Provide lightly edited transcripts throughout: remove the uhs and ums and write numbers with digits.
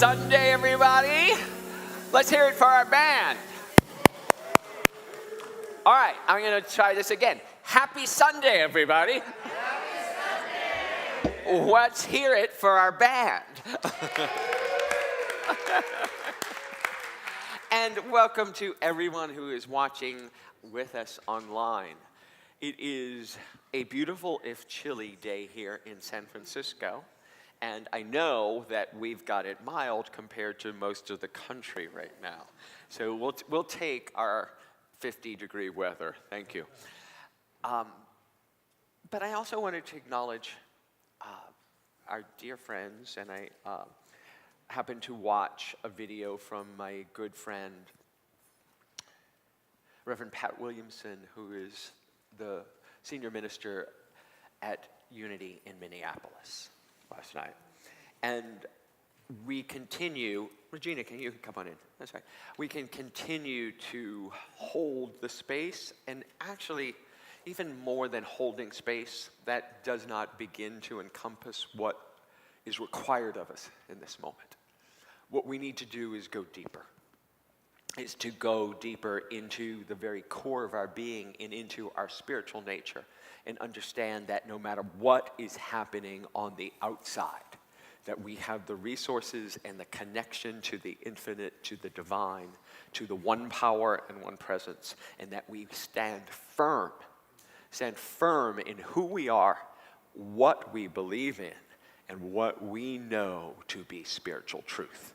Sunday, everybody. Let's hear it for our band. All right, I'm going to try this again. Happy Sunday, everybody. Happy Sunday. Let's hear it for our band. And welcome to everyone who is watching with us online. It is a beautiful, if chilly, day here in San Francisco. And I know that we've got it mild compared to most of the country right now. So we'll take our 50-degree weather. Thank you. But I also wanted to acknowledge our dear friends, and I happened to watch a video from my good friend, Reverend Pat Williamson, who is the senior minister at Unity in Minneapolis last night. And we continue, Regina, you can come on in, that's right. We can continue to hold the space, and actually, even more than holding space, that does not begin to encompass what is required of us in this moment. What we need to do is go deeper. Is to go deeper into the very core of our being and into our spiritual nature, and understand that no matter what is happening on the outside, that we have the resources and the connection to the infinite, to the divine, to the one power and one presence, and that we stand firm in who we are, what we believe in, and what we know to be spiritual truth.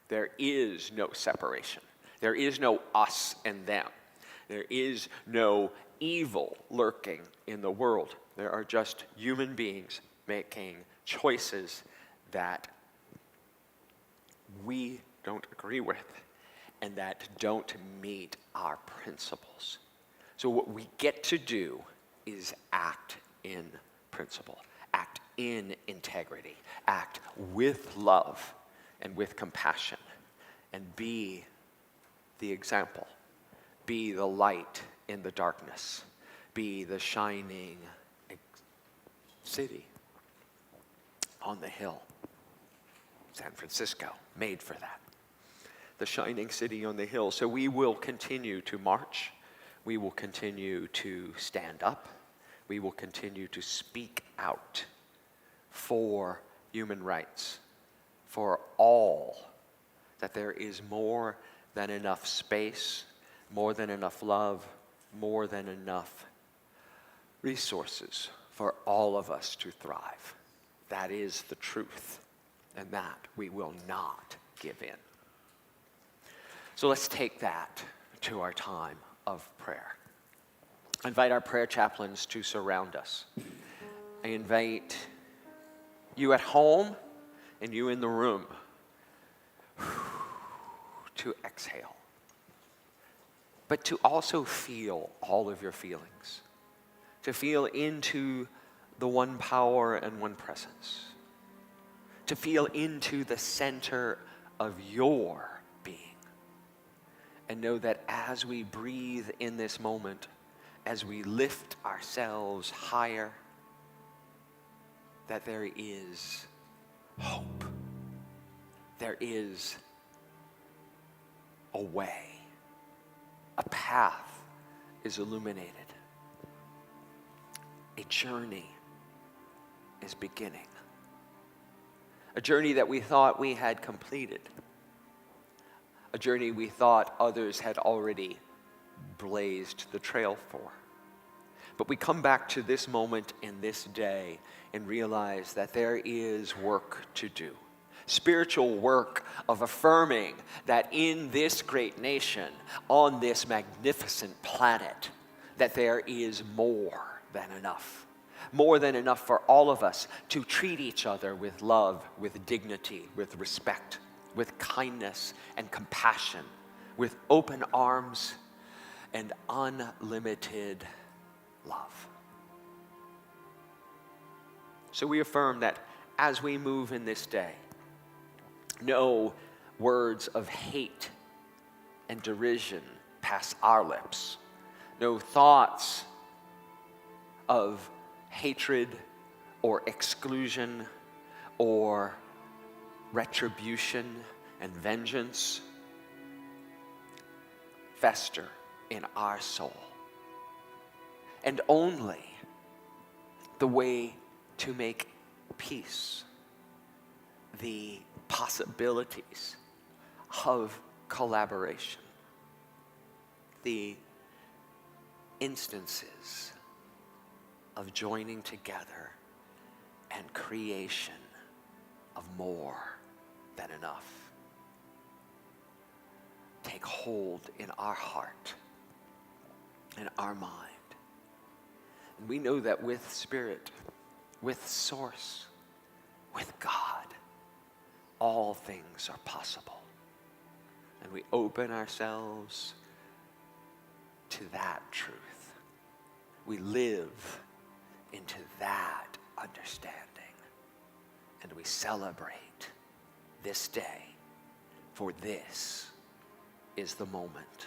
There is no separation. There is no us and them. There is no evil lurking in the world. There are just human beings making choices that we don't agree with and that don't meet our principles. So what we get to do is act in principle, act in integrity, act with love and with compassion, and be the example, be the light in the darkness, be the shining city on the hill. San Francisco, made for that. The shining city on the hill. So we will continue to march. We will continue to stand up. We will continue to speak out for human rights, for all, that there is more than enough space, more than enough love, more than enough resources for all of us to thrive. That is the truth, and that we will not give in. So let's take that to our time of prayer. I invite our prayer chaplains to surround us. I invite you at home and you in the room to exhale, but to also feel all of your feelings, to feel into the one power and one presence, to feel into the center of your being, and know that as we breathe in this moment, as we lift ourselves higher, that there is hope, there is a way, a path is illuminated, a journey is beginning, a journey that we thought we had completed, a journey we thought others had already blazed the trail for. But we come back to this moment in this day and realize that there is work to do. Spiritual work of affirming that in this great nation, on this magnificent planet, that there is more than enough. More than enough for all of us to treat each other with love, with dignity, with respect, with kindness and compassion, with open arms and unlimited love. So we affirm that as we move in this day, no words of hate and derision pass our lips. No thoughts of hatred or exclusion or retribution and vengeance fester in our soul. And only the way to make peace, the possibilities of collaboration, the instances of joining together and creation of more than enough take hold in our heart and our mind. And we know that with Spirit, with Source, with God, all things are possible. And we open ourselves to that truth. We live into that understanding. And we celebrate this day, for this is the moment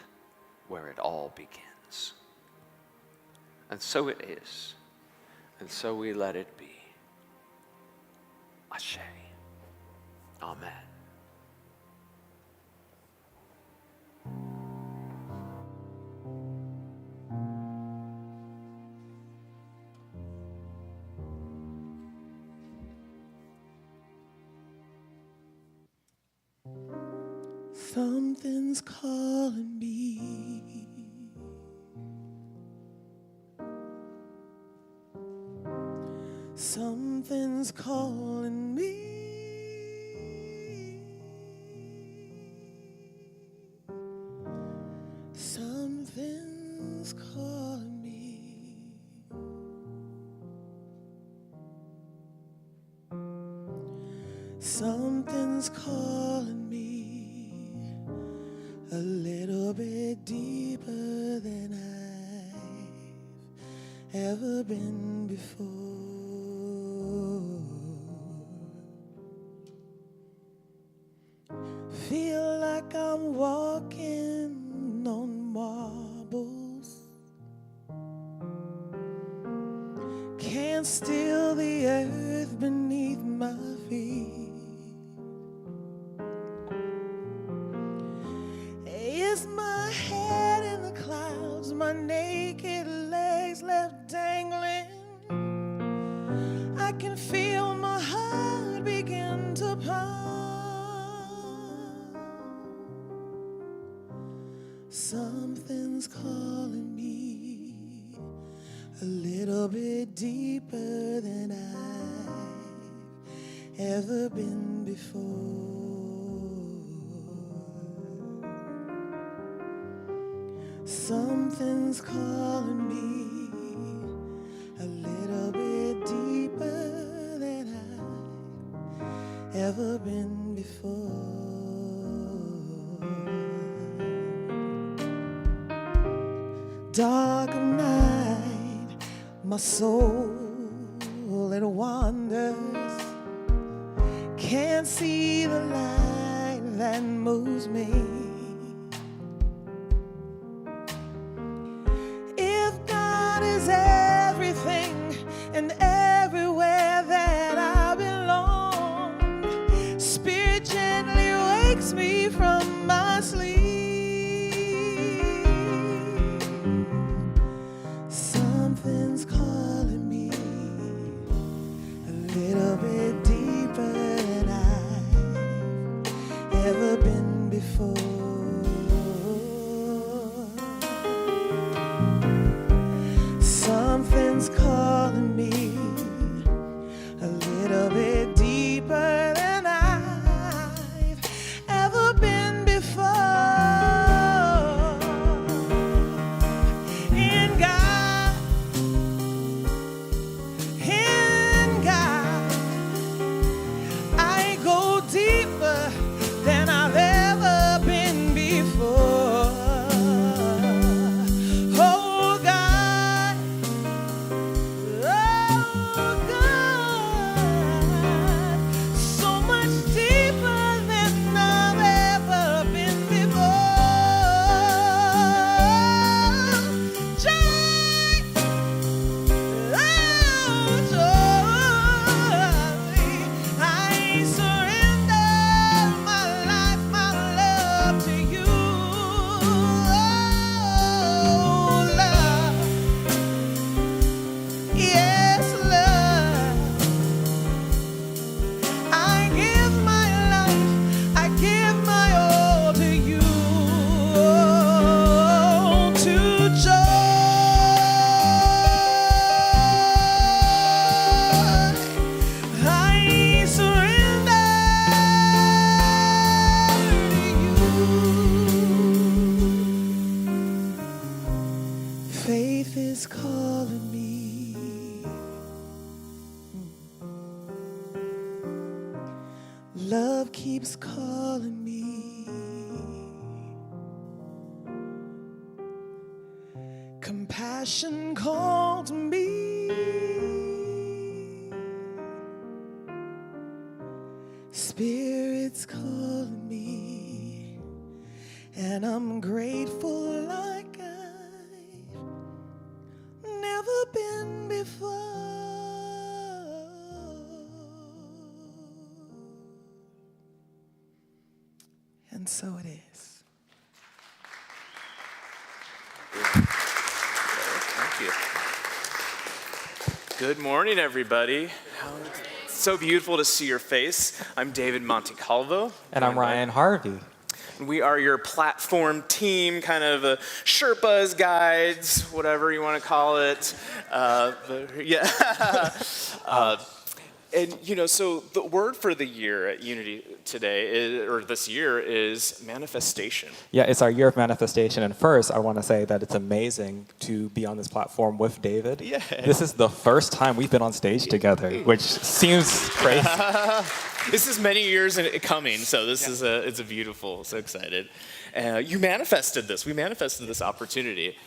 where it all begins. And so it is, and so we let it be. Ashe. Amen. Something's calling me. Something's calling me. Something's calling me. Something's calling me a little bit deeper than I've ever been before. Feel like I'm walking on marbles. Can't steal the earth beneath my feet. Is my head in the clouds, my naked legs left dangling? I can feel my heart begin to pump. Something's calling me a little bit deeper than I've ever been before. Something's calling me a little bit deeper than I've ever been before. Dark of night, my soul it wanders. Can't see the light that moves me. If God is everything and everywhere that I belong, Spirit gently wakes me from my sleep. Something's calling me a little bit deeper than I've ever been before. Something's calling me a little bit deeper than I've ever been before. Compassion called me. Spirits called me. And I'm grateful like I've never been before. And so it is. Thank you. Good morning, everybody. So beautiful to see your face. I'm David Montecalvo. And I'm Ryan Harvey. We are your platform team, kind of Sherpas, guides, whatever you want to call it. And so the word for the year at Unity today, or this year, is manifestation. Yeah, it's our year of manifestation. And first, I want to say that it's amazing to be on this platform with David. Yeah. This is the first time we've been on stage together, which seems crazy. This is many years coming, so this is it's a beautiful. So excited. You manifested this. We manifested this opportunity.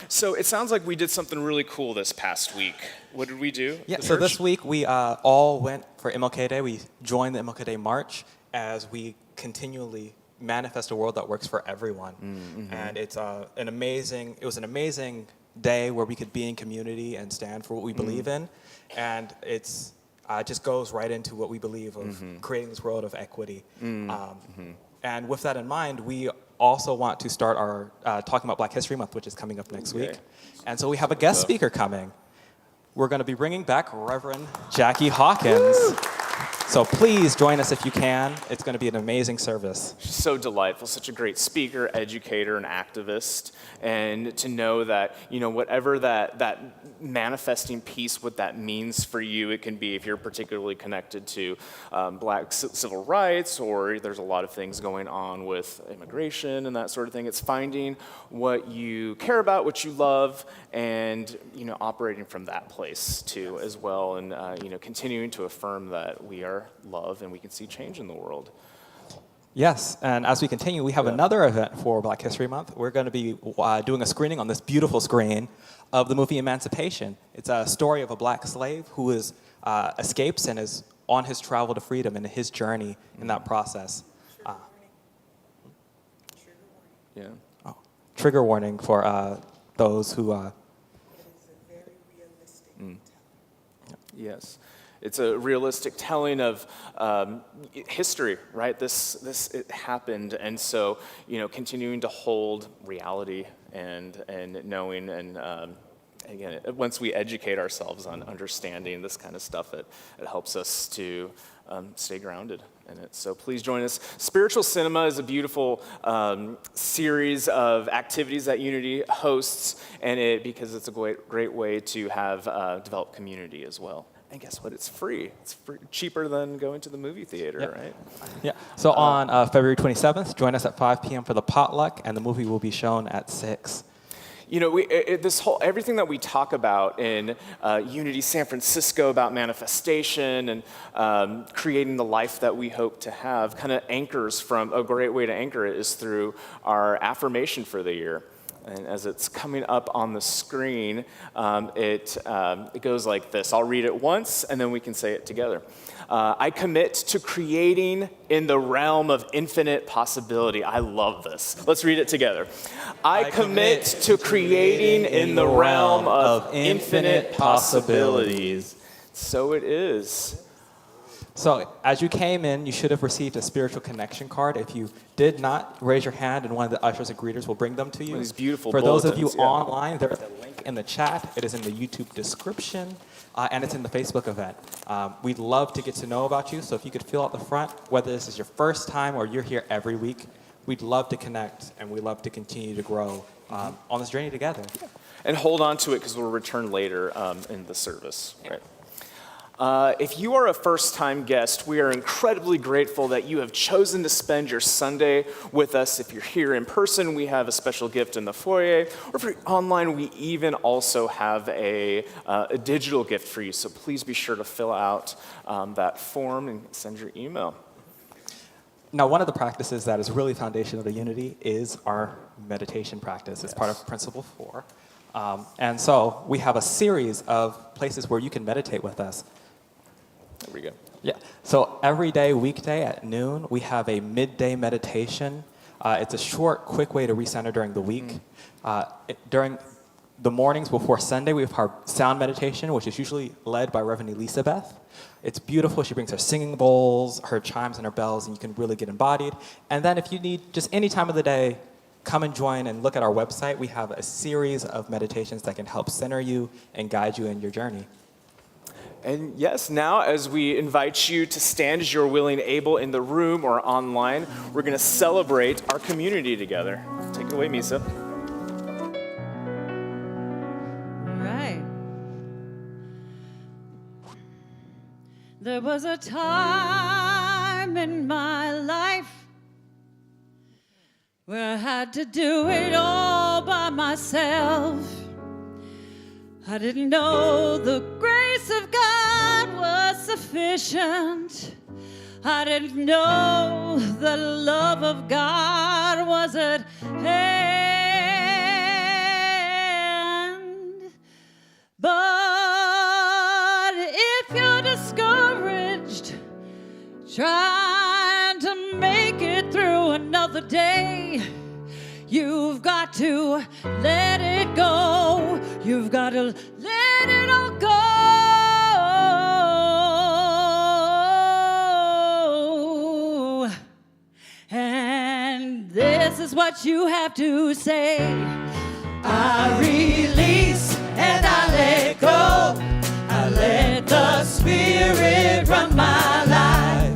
So it sounds like we did something really cool this past week. What did we do? Yeah, so this week we all went for MLK Day. We joined the MLK Day March as we continually manifest a world that works for everyone. Mm-hmm. And it's it was an amazing day where we could be in community and stand for what we believe in. And it's just goes right into what we believe of creating this world of equity. And with that in mind, we also want to start our talking about Black History Month, which is coming up next week. And so we have a guest speaker coming. We're going to be bringing back Reverend Jackie Hawkins. So please join us if you can. It's going to be an amazing service. She's so delightful, such a great speaker, educator, and activist. And to know that, whatever that manifesting piece, what that means for you, it can be if you're particularly connected to Black civil rights, or there's a lot of things going on with immigration and that sort of thing. It's finding what you care about, what you love, and operating from that place too as well, and continuing to affirm that we are love and we can see change in the world. Yes, and as we continue, we have another event for Black History Month. We're going to be doing a screening on this beautiful screen of the movie Emancipation. It's a story of a Black slave who escapes and is on his travel to freedom and his journey in that process. Trigger warning for those who... It is a very realistic telling. Yes. It's a realistic telling of history, right? It happened, and so continuing to hold reality and knowing, and again, once we educate ourselves on understanding this kind of stuff, it helps us to stay grounded in it. So please join us. Spiritual Cinema is a beautiful series of activities that Unity hosts, and because it's a great way to have develop community as well. And guess what? It's free. It's cheaper than going to the movie theater, right? Yeah. So on February 27th, join us at 5 p.m. for the potluck, and the movie will be shown at 6. Everything that we talk about in Unity San Francisco about manifestation and creating the life that we hope to have kind of anchors from, a great way to anchor it is through our affirmation for the year. And as it's coming up on the screen, it goes like this. I'll read it once, and then we can say it together. I commit to creating in the realm of infinite possibility. I love this. Let's read it together. I commit to creating in the realm of infinite possibilities. So it is. So as you came in, you should have received a spiritual connection card. If you did not, raise your hand, and one of the ushers and greeters will bring them to you. These beautiful For those of you bulletins, online, there is a link in the chat. It is in the YouTube description, and it's in the Facebook event. We'd love to get to know about you, so if you could fill out the front, whether this is your first time or you're here every week, we'd love to connect, and we'd love to continue to grow on this journey together. And hold on to it, because we'll return later in the service, right? If you are a first-time guest, we are incredibly grateful that you have chosen to spend your Sunday with us. If you're here in person, we have a special gift in the foyer. Or if you're online, we even also have a digital gift for you. So please be sure to fill out that form and send your email. Now, one of the practices that is really foundational to Unity is our meditation practice. It's part of Principle 4. And so we have a series of places where you can meditate with us. There we go. Yeah. So every day, weekday at noon, we have a midday meditation. It's a short, quick way to recenter during the week. During the mornings before Sunday, we have our sound meditation, which is usually led by Reverend Elizabeth. It's beautiful. She brings her singing bowls, her chimes, and her bells, and you can really get embodied. And then if you need just any time of the day, come and join and look at our website. We have a series of meditations that can help center you and guide you in your journey. And yes, now as we invite you to stand as you're willing and able in the room or online, we're going to celebrate our community together. Take it away, Misa. Right. There was a time in my life where I had to do it all by myself. I didn't know the grace of God was sufficient. I didn't know the love of God was at hand. But if you're discouraged, trying to make it through another day, you've got to let it go. You've got to let it all go. And this is what you have to say. I release and I let go. I let the Spirit run my life.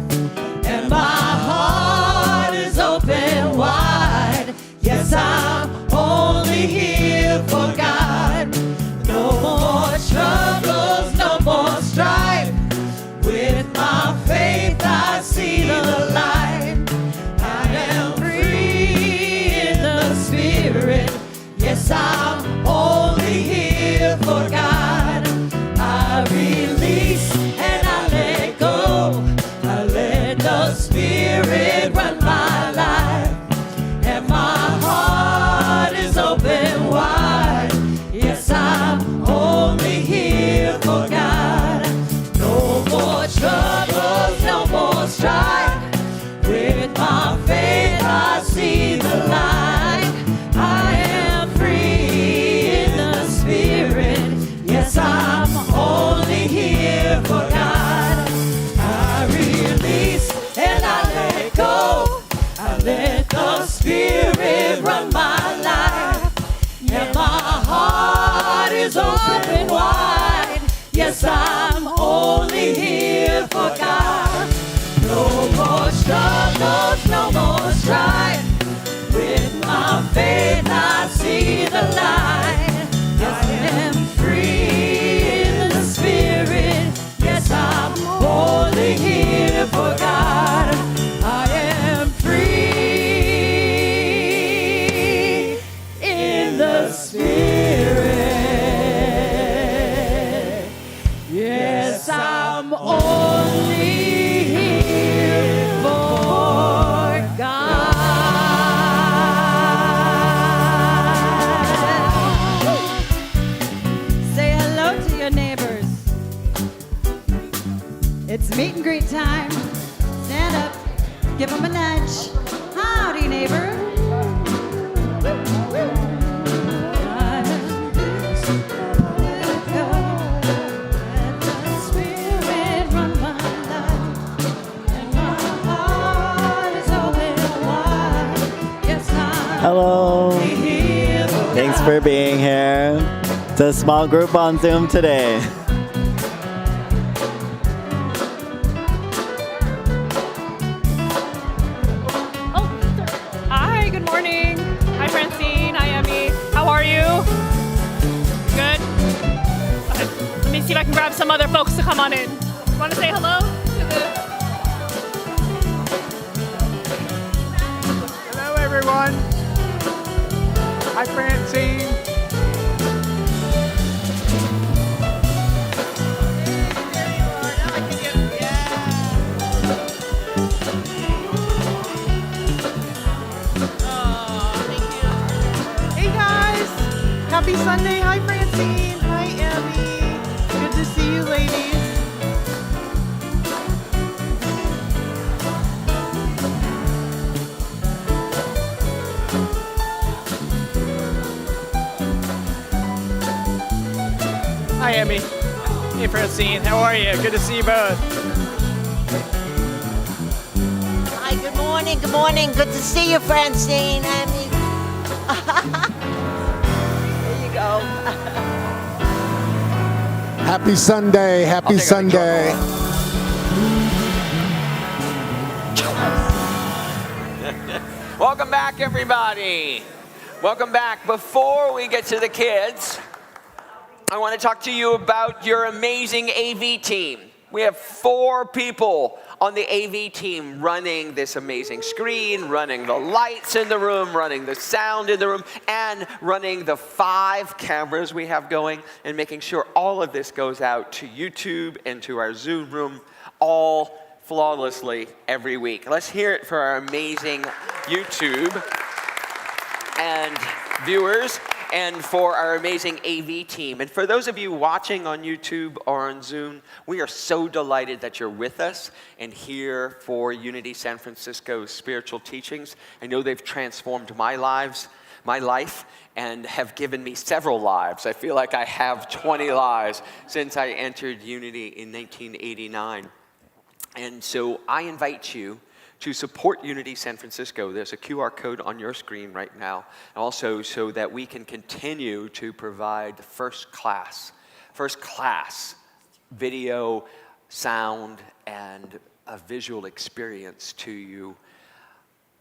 And my heart is open wide. Yes, I'm only here for God. No more struggles, no more strife. With my faith I see the light. I am free in the Spirit. Yes, I'm only here for God. I release and I let go. I let the Spirit run my life. And my heart is open wide. Yes, I'm only here for God. No more struggles, no more strife. With my faith I see the light. I am free in the Spirit. Yes, I'm only here for God. I release and I let go. I let the Spirit run my life. And my heart is open wide. Yes, I'm only here for God. No more struggles, no more strife. With my faith I see the light. Yes, I am free in the Spirit. Yes, I'm only here for God. I am free in the Spirit. Yes, I'm only here for God. Say hello to your neighbors. It's meet and greet time. Stand up, give them a nudge. Howdy, neighbor. Hello. Thanks for being here. It's a small group on Zoom today. Hi, good morning. Hi, Francine. Hi, Emmy. How are you? Good? Okay. Let me see if I can grab some other folks to come on in. Want to say hello? Hello, everyone. Hi, Francine. Happy Sunday. Hi, Francine. Hi, Emmy. Good to see you, ladies. Hi, Emmy. Hey, Francine. How are you? Good to see you both. Hi, good morning, good morning. Good to see you, Francine. Emmy. There you go. Happy Sunday, happy Sunday. Welcome back, everybody. Welcome back. Before we get to the kids, I want to talk to you about your amazing AV team. We have 4 people on the AV team running this amazing screen, running the lights in the room, running the sound in the room, and running the 5 cameras we have going, and making sure all of this goes out to YouTube and to our Zoom room all flawlessly every week. Let's hear it for our amazing YouTube and viewers, and for our amazing AV team. And for those of you watching on YouTube or on Zoom, we are so delighted that you're with us and here for Unity San Francisco's spiritual teachings. I know they've transformed my life, and have given me several lives. I feel like I have 20 lives since I entered Unity in 1989. And so I invite you to support Unity San Francisco. There's a QR code on your screen right now, also so that we can continue to provide first class video, sound, and a visual experience to you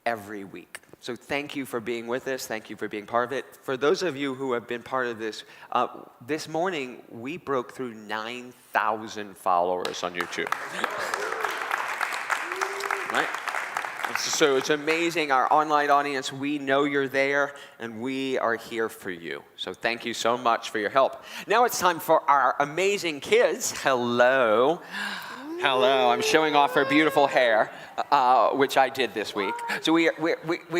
every week. So thank you for being with us. Thank you for being part of it. For those of you who have been part of this, this morning we broke through 9,000 followers on YouTube. Right? So it's amazing, our online audience, we know you're there, and we are here for you. So thank you so much for your help. Now it's time for our amazing kids. Hello. Hello, I'm showing off her beautiful hair, which I did this week. So we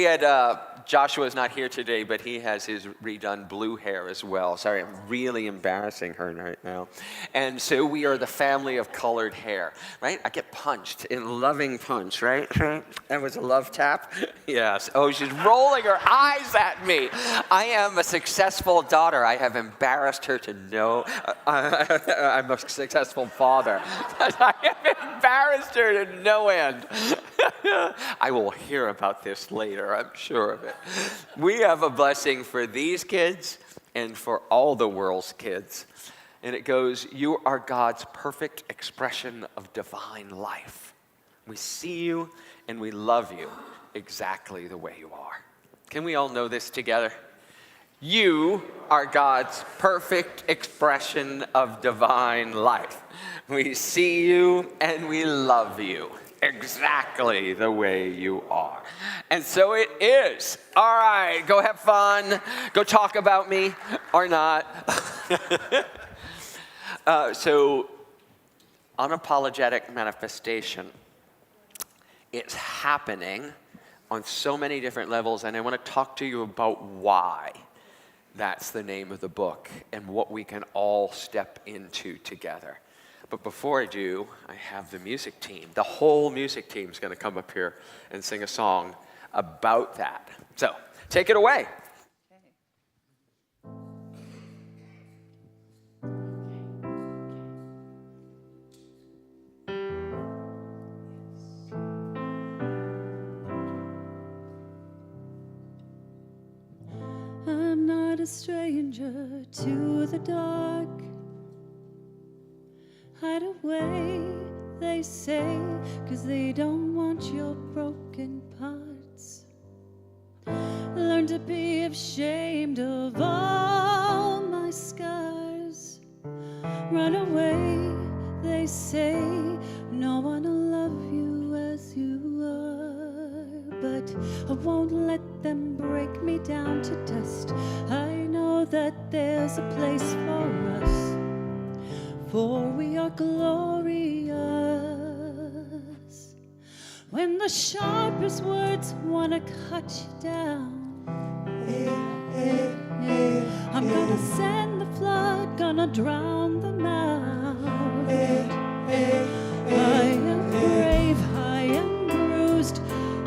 had, Joshua's not here today, but he has his redone blue hair as well. Sorry, I'm really embarrassing her right now. And so we are the family of colored hair, right? I get punched in loving punch, right? That was a love tap? Yes. Oh, she's rolling her eyes at me. I am a successful daughter. I have embarrassed her to no. I'm a successful father. I have embarrassed her to no end. I will hear about this later, I'm sure of it. We have a blessing for these kids and for all the world's kids. And it goes, you are God's perfect expression of divine life. We see you and we love you exactly the way you are. Can we all know this together? You are God's perfect expression of divine life. We see you and we love you exactly the way you are. And so it is. All right, go have fun. Go talk about me or not. So, unapologetic manifestation. It's happening on so many different levels, and I want to talk to you about why that's the name of the book and what we can all step into together. But before I do, I have the music team. The whole music team is going to come up here and sing a song about that. So, take it away. I'm not a stranger to the dark. Hide away, they say, 'cause they don't want your broken parts. Learn to be ashamed of all my scars. Run away, they say, no one will love you as you are. But I won't let them break me down to dust. I know that there's a place for us, for we are glorious. When the sharpest words want to cut you down, I'm gonna send the flood, gonna drown them out. I am brave, I am bruised,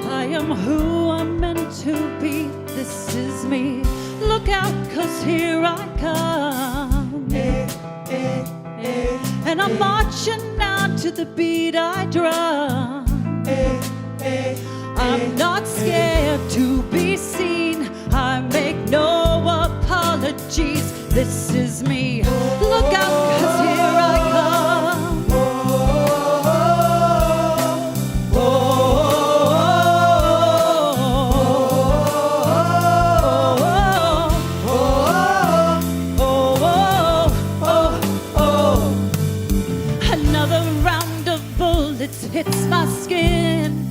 I am who I'm meant to be. This is me. Look out, 'cause here I come. And I'm marching out to the beat I drum. I'm not scared to be seen. I make no apologies. This is me. Look out, 'cause here I come. Another round of bullets hits my skin.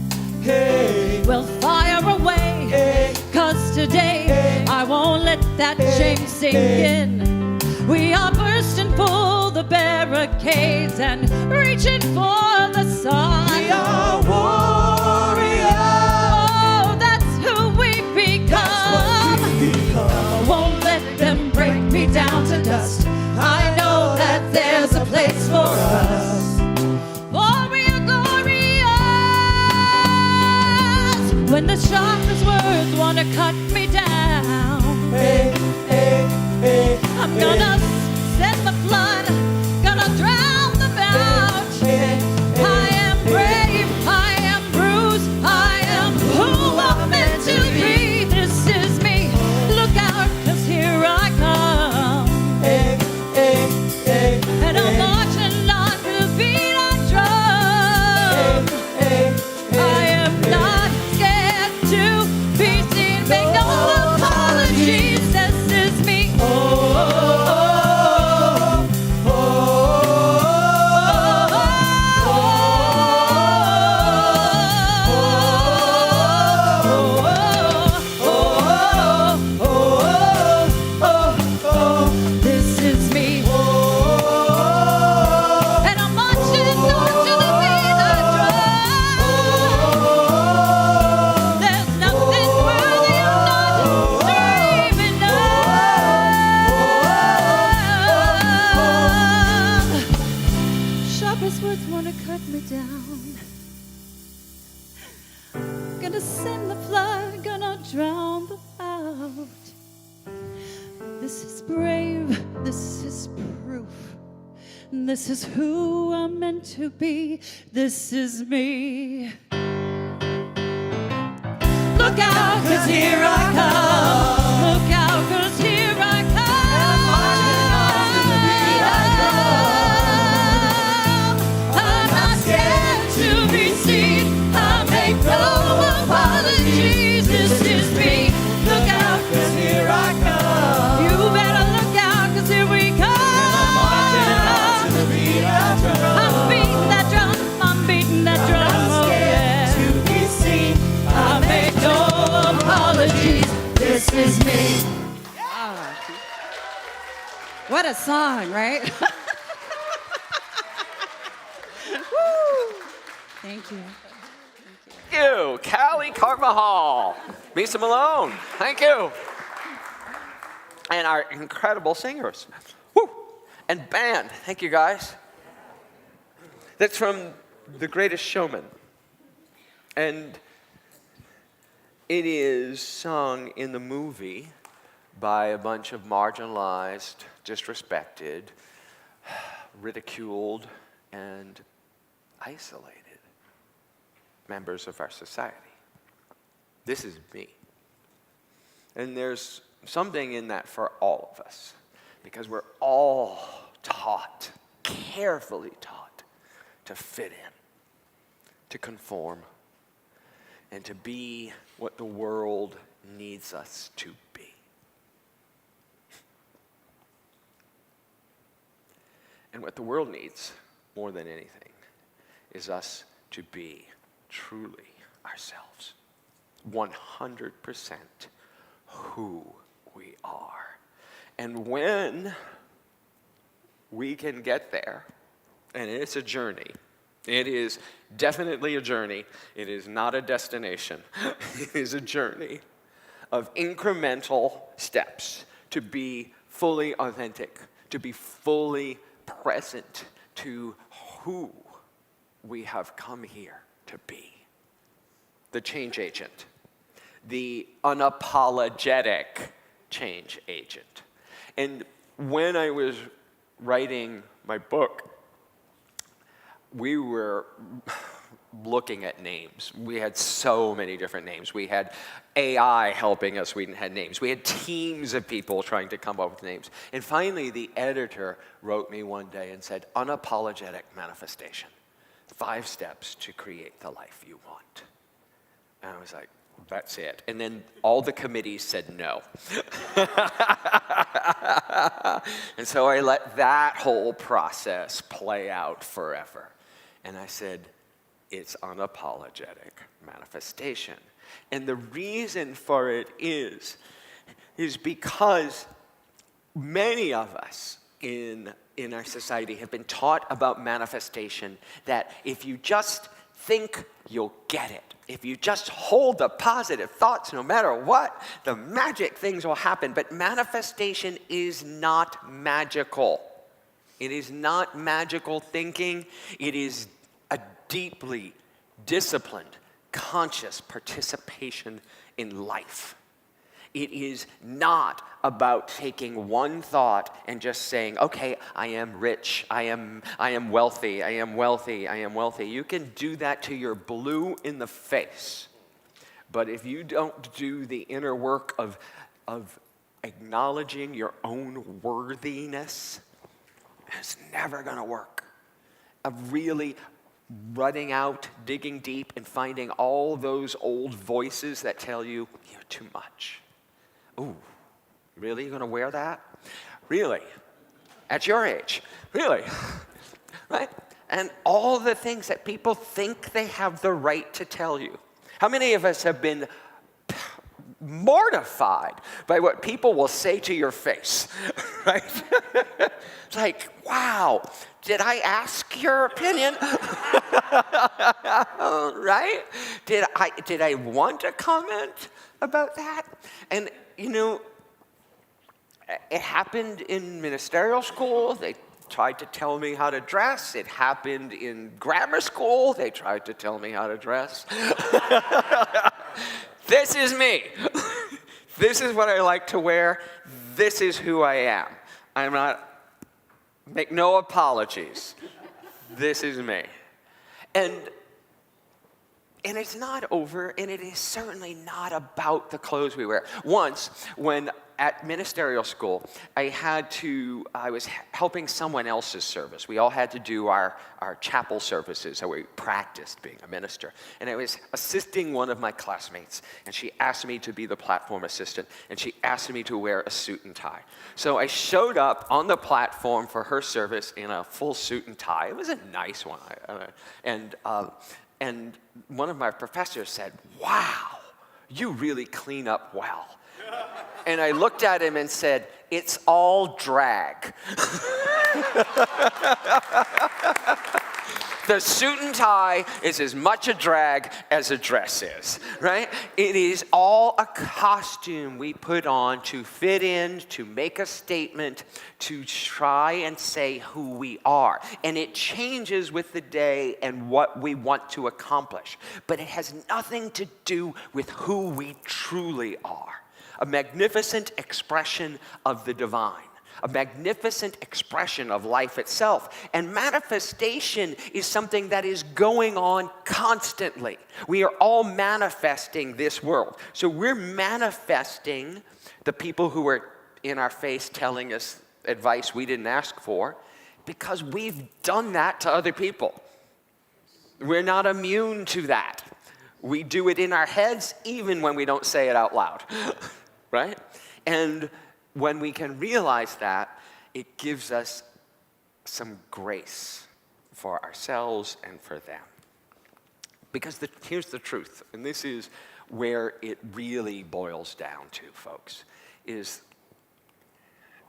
Well, fire away, 'cause today I won't let that shame sink in. We are bursting for the barricades and reaching for the sun. We are warriors. Oh, that's who we become. I won't let them break me down to dust. I know that there's a place for us. For we are glorious. When the sharpest words want to cut me down, I'm gonna send the flood, gonna drown them out. I am brave, I am bruised, I am who I'm meant to be. This is me. Look out, 'cause here I come. And I'm marching on to the beat I drum. I am not scared to be seen. Make no apologies. This is me. This is me. And I'm marching on to the beat I drum. There's nothing worthy of not dreaming of. Sharpest words wanna cut me down. Gonna send the flood, gonna drown them out. This is brave, this is proof. This is who I'm meant to be. This is me. Look out, 'cause here I come. Look out, 'cause here I come. I'm not scared to be seen. I make no apologies. This is me. Look out, 'cause here I come. You better look out, 'cause here we come. I'm beating that drum, I'm beating that drum. Oh, yeah. I make no apologies. This is me. What a song, right? Woo. Thank you. Thank you, Callie Carvajal, Misa Malone. Thank you. And our incredible singers. Woo. And band. Thank you, guys. That's from The Greatest Showman. And it is sung in the movie by a bunch of marginalized, disrespected, ridiculed, and isolated members of our society. This is me. And there's something in that for all of us, because we're all taught, carefully taught, to fit in, to conform, and to be what the world needs us to be. And what the world needs more than anything is us to be truly ourselves, 100% who we are. And when we can get there, and it's a journey, it is definitely a journey, it is not a destination, it is a journey of incremental steps to be fully authentic, to be fully present to who we have come here to be. The change agent, the unapologetic change agent. And when I was writing my book, we were looking at names. We had so many different names. We had AI helping us. We had names. We had teams of people trying to come up with names. And finally, the editor wrote me one day and said, Unapologetic manifestation. 5 steps to create the life you want. And I was like, that's it. And then all the committees said no. And so I let that whole process play out forever. And I said, it's unapologetic manifestation. And the reason for it is because many of us in our society have been taught about manifestation that if you just think, you'll get it. If you just hold the positive thoughts, no matter what, the magic things will happen. But manifestation is not magical. It is not magical thinking. It is a deeply disciplined, conscious participation in life. It is not about taking one thought and just saying, okay, I am rich, I am wealthy, I am wealthy, I am wealthy. You can do that till you're blue in the face. But if you don't do the inner work of acknowledging your own worthiness, it's never gonna work. Of really running out, digging deep, and finding all those old voices that tell you, you're too much. Ooh, really? You're going to wear that? Really? At your age? Really? Right? And all the things that people think they have the right to tell you. How many of us have been mortified by what people will say to your face? Right? It's like, wow, did I ask your opinion? Right? Did I want to comment about that? And you know, it happened in ministerial school. They tried to tell me how to dress. It happened in grammar school. They tried to tell me how to dress. This is me. This is what I like to wear. This is who I am. I'm not, make no apologies. This is me. And it's not over, and it is certainly not about the clothes we wear. Once, when at ministerial school, I was helping someone else's service. We all had to do our chapel services, so we practiced being a minister. And I was assisting one of my classmates, and she asked me to be the platform assistant, and she asked me to wear a suit and tie. So I showed up on the platform for her service in a full suit and tie. It was a nice one. And one of my professors said, wow, you really clean up well. And I looked at him and said, it's all drag. The suit and tie is as much a drag as a dress is, right? It is all a costume we put on to fit in, to make a statement, to try and say who we are. And it changes with the day and what we want to accomplish. But it has nothing to do with who we truly are. A magnificent expression of the divine. A magnificent expression of life itself. And manifestation is something that is going on constantly. We are all manifesting this world. So we're manifesting the people who are in our face telling us advice we didn't ask for because we've done that to other people. We're not immune to that. We do it in our heads even when we don't say it out loud, right? And when we can realize that, it gives us some grace for ourselves and for them. Because here's the truth, and this is where it really boils down to, folks, is,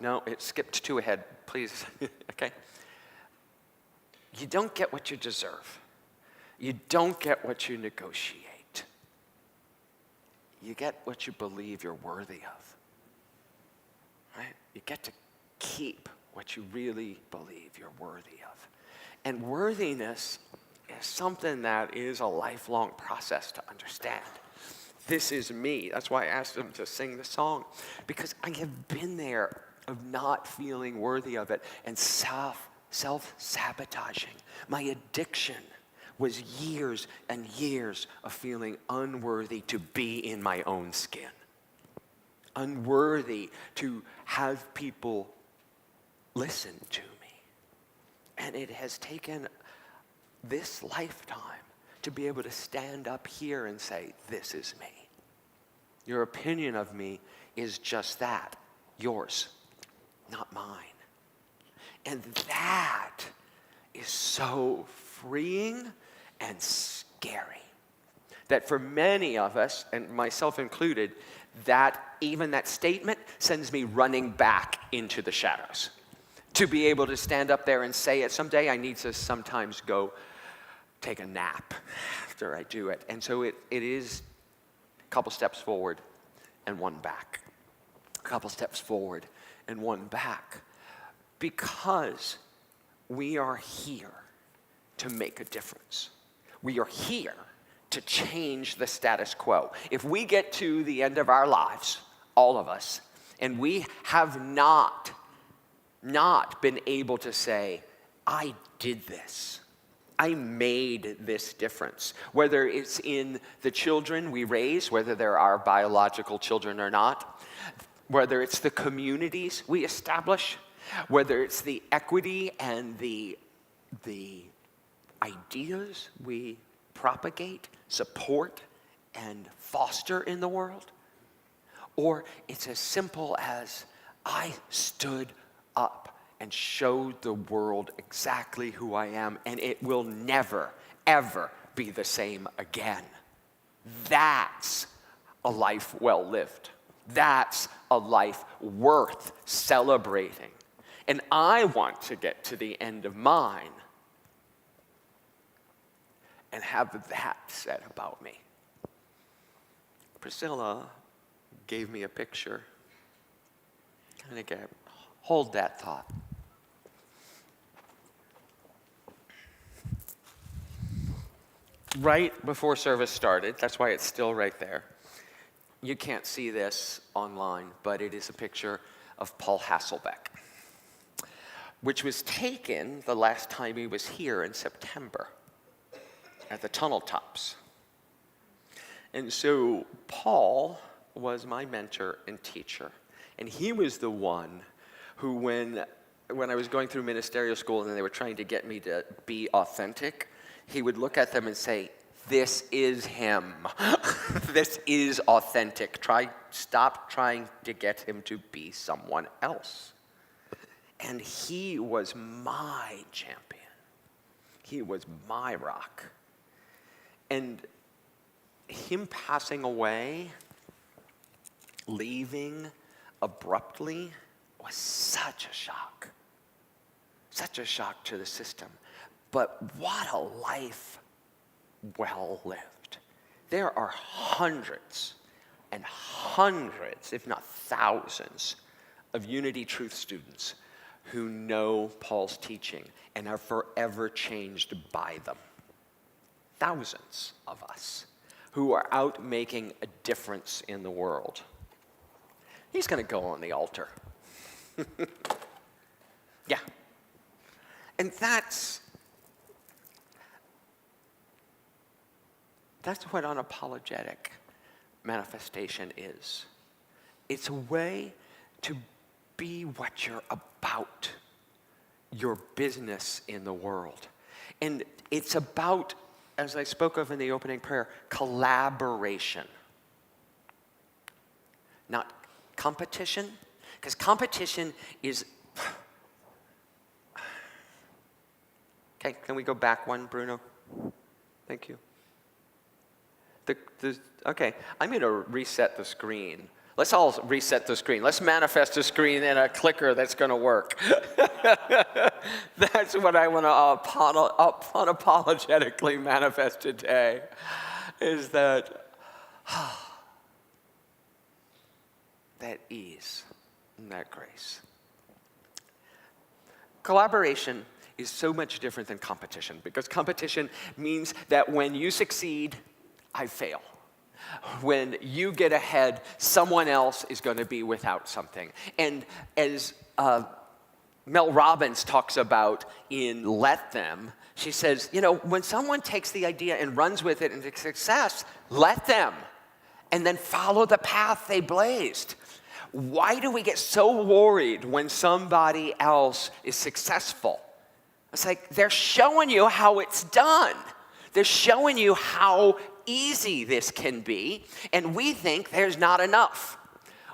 no, it skipped 2 ahead, please, okay? You don't get what you deserve. You don't get what you negotiate. You get what you believe you're worthy of. Right? You get to keep what you really believe you're worthy of. And worthiness is something that is a lifelong process to understand. This is me. That's why I asked them to sing the song, because I have been there of not feeling worthy of it and self-sabotaging. My addiction was years and years of feeling unworthy to be in my own skin, unworthy to have people listen to me. And it has taken this lifetime to be able to stand up here and say, this is me. Your opinion of me is just that, yours, not mine. And that is so freeing and scary that for many of us, and myself included, that even that statement sends me running back into the shadows. To be able to stand up there and say it someday, I need to sometimes go take a nap after I do it. And so it is a couple steps forward and one back. A couple steps forward and one back. Because we are here to make a difference. We are here to change the status quo. If we get to the end of our lives, all of us, and we have not been able to say, I did this. I made this difference. Whether it's in the children we raise, whether they're our biological children or not, whether it's the communities we establish, whether it's the equity and the ideas we propagate, support, and foster in the world, or it's as simple as I stood up and showed the world exactly who I am, and it will never, ever be the same again. That's a life well lived. That's a life worth celebrating. And I want to get to the end of mine and have that said about me. Priscilla gave me a picture. And again, hold that thought. Right before service started, that's why it's still right there. You can't see this online, but it is a picture of Paul Hasselbeck, which was taken the last time he was here in September at the tunnel tops. And so Paul was my mentor and teacher. And he was the one who, when I was going through ministerial school and they were trying to get me to be authentic, he would look at them and say, this is him. This is authentic. Stop trying to get him to be someone else. And he was my champion. He was my rock. And him passing away, leaving abruptly, was such a shock. Such a shock to the system. But what a life well lived. There are hundreds and hundreds, if not thousands, of Unity Truth students who know Paul's teaching and are forever changed by them. Thousands of us who are out making a difference in the world. He's going to go on the altar. Yeah. And that's what unapologetic manifestation is. It's a way to be what you're about, your business in the world. And it's about, as I spoke of in the opening prayer, collaboration. Not competition, because competition is... Okay, can we go back one, Bruno? Thank you. Okay, I'm going to reset the screen. Let's all reset the screen. Let's manifest a screen and a clicker that's going to work. That's what I want to unapologetically manifest today, is that ease, Isn't that grace? Collaboration is so much different than competition, because competition means that when you succeed, I fail. When you get ahead, someone else is going to be without something. And as Mel Robbins talks about in Let Them, she says, you know, when someone takes the idea and runs with it into success, let them, and then follow the path they blazed. Why do we get so worried when somebody else is successful? It's like they're showing you how it's done. They're showing you how easy this can be, and we think there's not enough.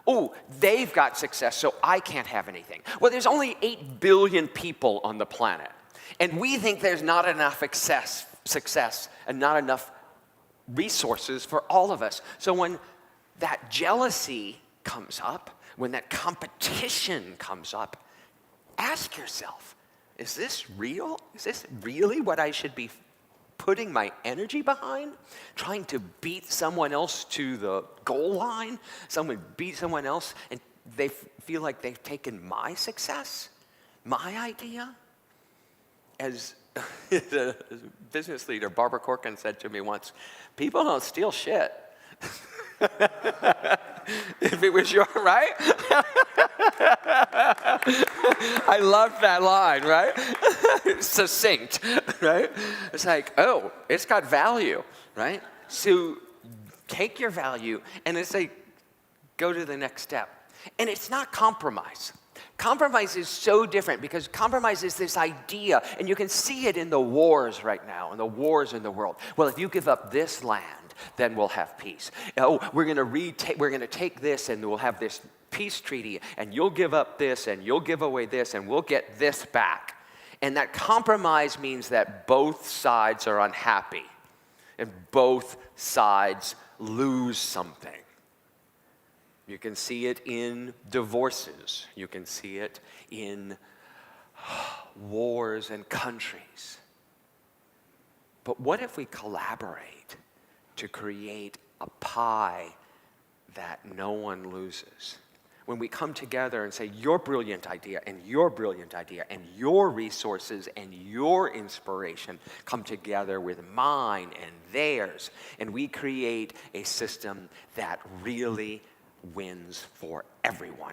Oh, they've got success, so I can't have anything. Well, there's only 8 billion people on the planet, and we think there's not enough success and not enough resources for all of us. So when that jealousy comes up, when that competition comes up, ask yourself, is this real? Is this really what I should be putting my energy behind? Trying to beat someone else to the goal line? Someone beat someone else and they feel like they've taken my success, my idea? As a business leader, Barbara Corcoran said to me once, people don't steal shit. If it was your, right? I love that line, right? Succinct, right? It's like, oh, it's got value, right? So take your value and it's like, go to the next step. And it's not compromise. Compromise is so different because compromise is this idea, and you can see it in the wars right now, in the wars in the world. Well, if you give up this land, then we'll have peace. Oh, we're going to take this, and we'll have this peace treaty, and you'll give up this, and you'll give away this, and we'll get this back. And that compromise means that both sides are unhappy, and both sides lose something. You can see it in divorces. You can see it in wars and countries. But what if we collaborate to create a pie that no one loses? When we come together and say, your brilliant idea and your brilliant idea and your resources and your inspiration come together with mine and theirs, and we create a system that really wins for everyone,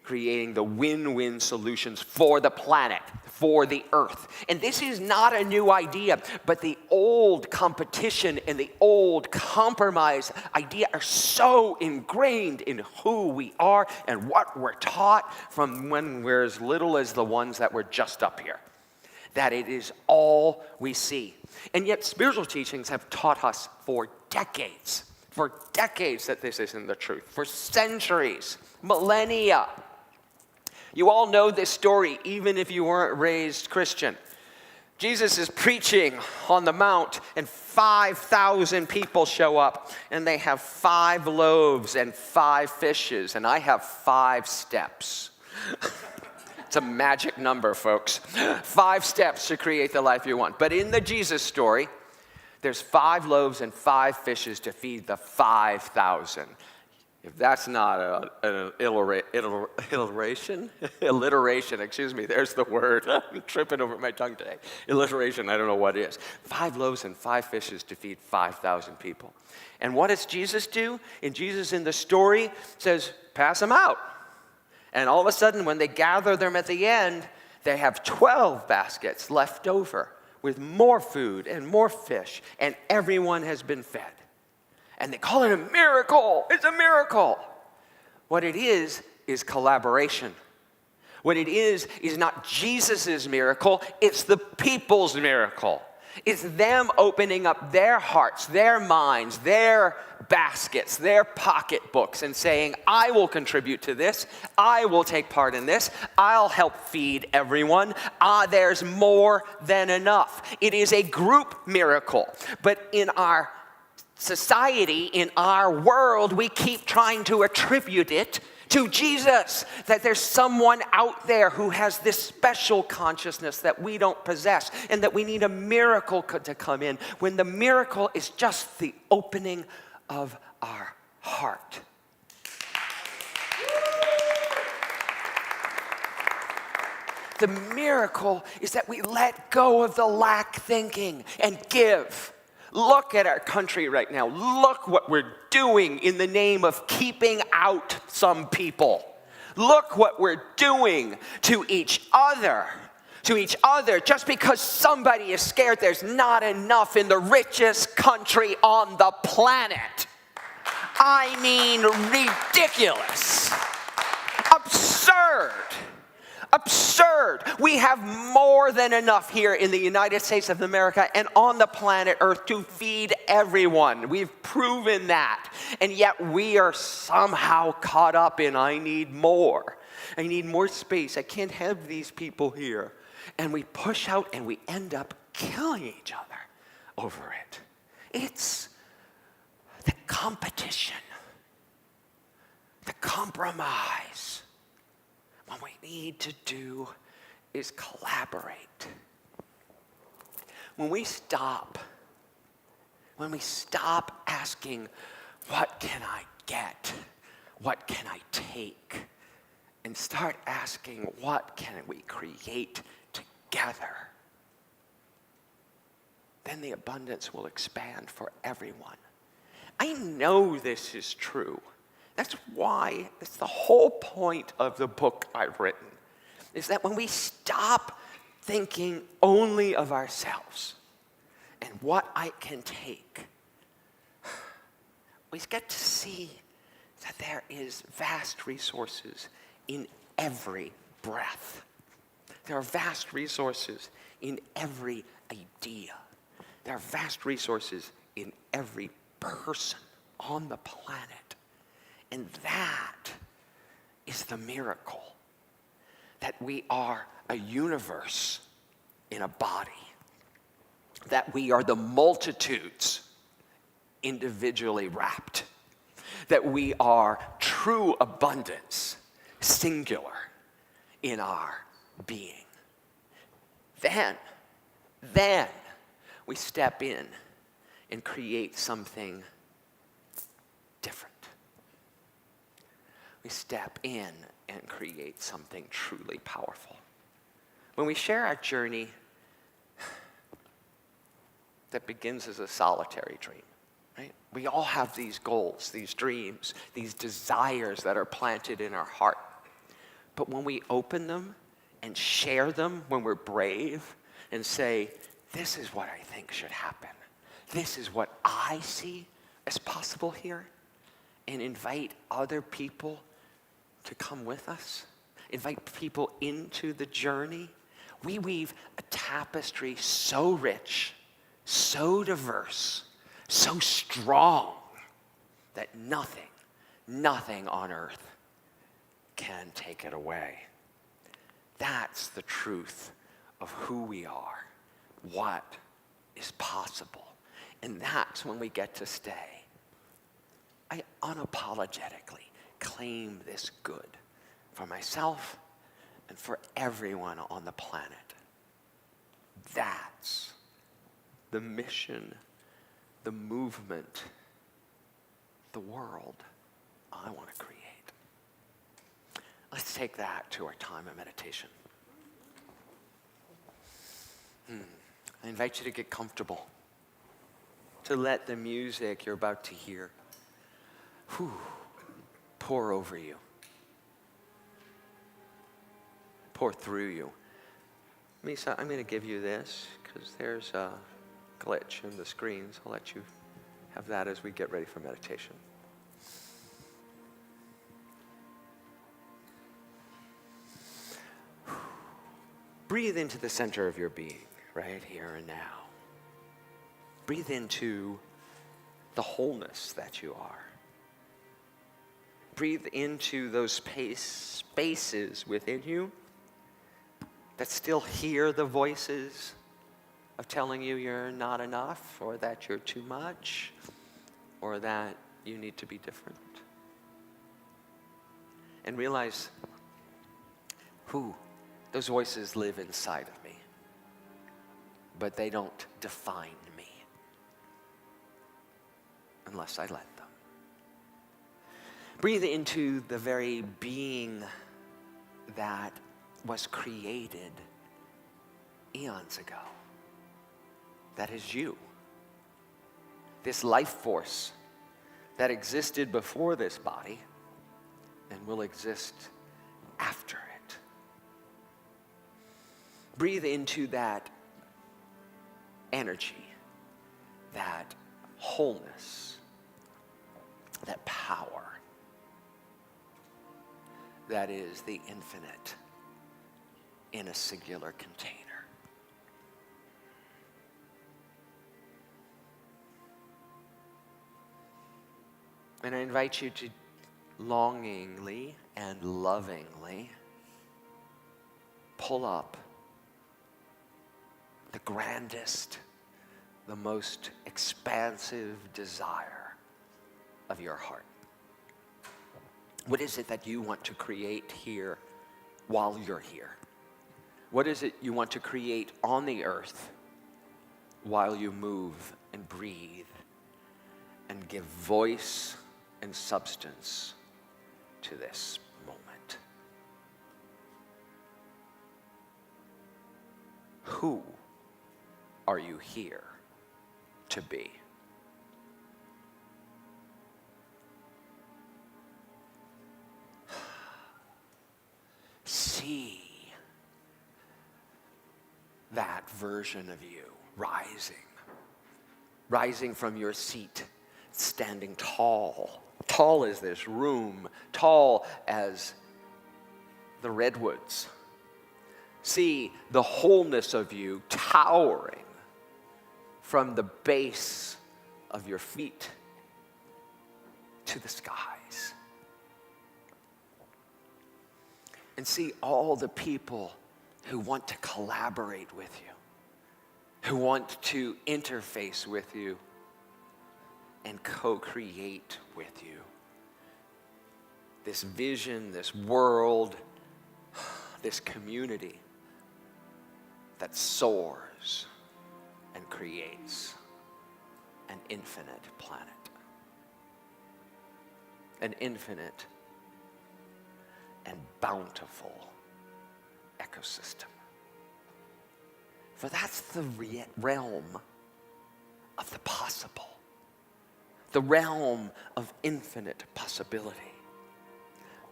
creating the win-win solutions for the planet, for the earth. And this is not a new idea, but the old competition and the old compromise idea are so ingrained in who we are and what we're taught from when we're as little as the ones that were just up here, that it is all we see. And yet spiritual teachings have taught us for decades that this isn't the truth, for centuries, millennia. You all know this story, even if you weren't raised Christian. Jesus is preaching on the mount, and 5,000 people show up, and they have 5 loaves and 5 fishes, and I have 5 steps. It's a magic number, folks. 5 steps to create the life you want. But in the Jesus story, there's 5 loaves and 5 fishes to feed the 5,000. If that's not an alliteration, excuse me, there's the word. I'm tripping over my tongue today. Alliteration, I don't know what it is. 5 loaves and 5 fishes to feed 5,000 people. And what does Jesus do? And Jesus in the story says, pass them out. And all of a sudden, when they gather them at the end, they have 12 baskets left over, with more food and more fish, and everyone has been fed. And they call it a miracle. It's a miracle. What it is collaboration. What it is not Jesus' miracle, it's the people's miracle. It's them opening up their hearts, their minds, their baskets, their pocketbooks, and saying, I will contribute to this. I will take part in this. I'll help feed everyone. There's more than enough. It is a group miracle. But in our society, in our world, we keep trying to attribute it to Jesus, that there's someone out there who has this special consciousness that we don't possess, and that we need a miracle to come in, when the miracle is just the opening of our heart. The miracle is that we let go of the lack thinking and give. Look at our country right now. Look what we're doing in the name of keeping out some people. Look what we're doing to each other. Just because somebody is scared, there's not enough in the richest country on the planet. I mean, ridiculous. Absurd. We have more than enough here in the United States of America and on the planet Earth to feed everyone. We've proven that. And yet we are somehow caught up in, I need more. I need more space. I can't have these people here. And we push out and we end up killing each other over it. It's the competition, the compromise. What we need to do is collaborate. When we stop asking, what can I get? What can I take? And start asking, what can we create together? Then the abundance will expand for everyone. I know this is true. That's why, it's the whole point of the book I've written, is that when we stop thinking only of ourselves and what I can take, we get to see that there is vast resources in every breath. There are vast resources in every idea. There are vast resources in every person on the planet. And that is the miracle, that we are a universe in a body, that we are the multitudes individually wrapped, that we are true abundance, singular in our being. Then we step in and create something different. We step in and create something truly powerful. When we share our journey that begins as a solitary dream, right? We all have these goals, these dreams, these desires that are planted in our heart. But when we open them and share them, when we're brave and say, this is what I think should happen, this is what I see as possible here, and invite other people to come with us, invite people into the journey, we weave a tapestry so rich, so diverse, so strong that nothing on earth can take it away. That's the truth of who we are, what is possible. And that's when we get to stay. I unapologetically claim this good for myself and for everyone on the planet. That's the mission, the movement, the world I want to create. Let's take that to our time of meditation. I invite you to get comfortable, to let the music you're about to hear pour over you, pour through you. Misa, I'm going to give you this because there's a glitch in the screens. I'll let you have that as we get ready for meditation. Breathe into the center of your being, right here and now. Breathe into the wholeness that you are. Breathe into those spaces within you that still hear the voices of telling you you're not enough, or that you're too much, or that you need to be different. And realize those voices live inside of me, but they don't define me unless I let them. Breathe into the very being that was created eons ago. That is you. This life force that existed before this body and will exist after it. Breathe into that energy, that wholeness, that power that is the infinite in a singular container. And I invite you to longingly and lovingly pull up the grandest, the most expansive desire of your heart. What is it that you want to create here while you're here? What is it you want to create on the earth while you move and breathe and give voice and substance to this moment? Who are you here to be? See that version of you rising from your seat, standing tall as this room, tall as the redwoods. See the wholeness of you towering from the base of your feet to the skies. And see all the people who want to collaborate with you, who want to interface with you and co-create with you. This vision, this world, this community that soars and creates an infinite planet. An infinite and bountiful ecosystem. For that's the realm of the possible, the realm of infinite possibility,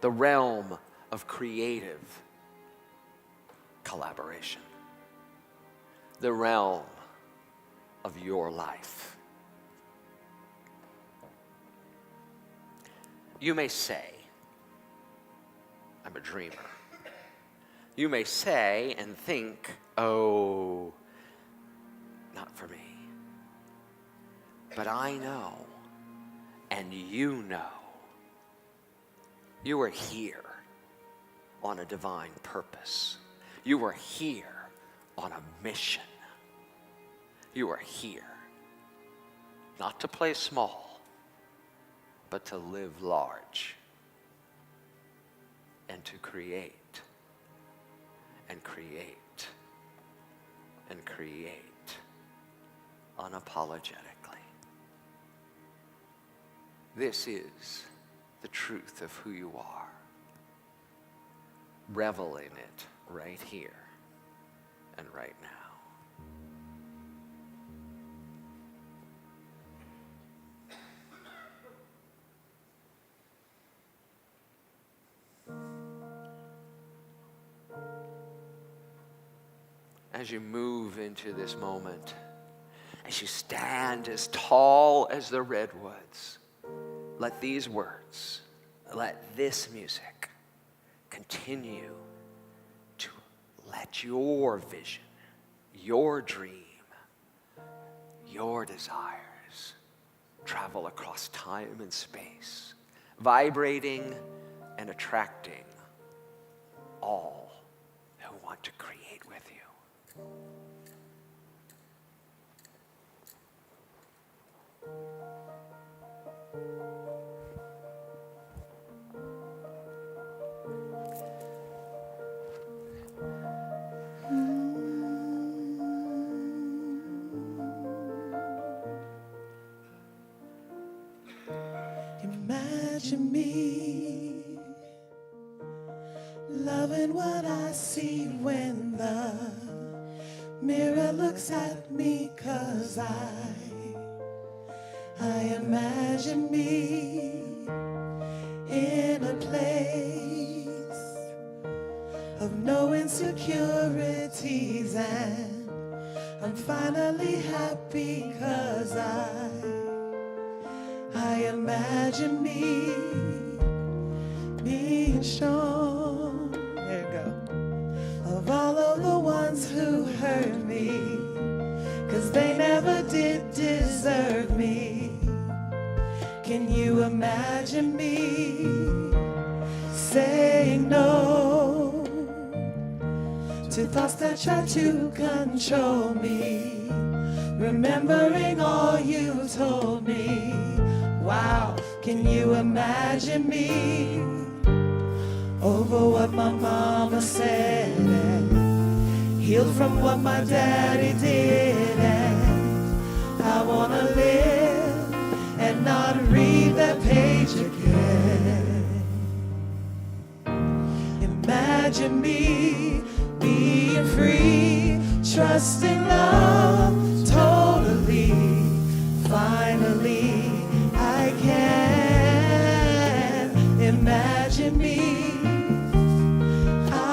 the realm of creative collaboration, the realm of your life. You may say, I'm a dreamer. You may say and think, oh, not for me. But I know, and you know, you are here on a divine purpose. You are here on a mission. You are here not to play small, but to live large and to create and create and create unapologetically. This is the truth of who you are. Revel in it right here and right now. As you move into this moment, as you stand as tall as the redwoods, let these words, let this music continue to let your vision, your dream, your desires travel across time and space, vibrating and attracting all who want to create with you. Imagine me loving what I see when the mirror looks at me, 'cause I imagine me in a place of no insecurities, and I'm finally happy 'cause I imagine me being strong. There you go. Of all of the ones who hurt me, 'cause they never did deserve me. Can you imagine me saying no to thoughts that try to control me, remembering all you told me? Wow, can you imagine me over what my mama said, and healed from what my daddy did, and I wanna live and not read that page again. Imagine me being free, trusting love totally. Finally, I can imagine me.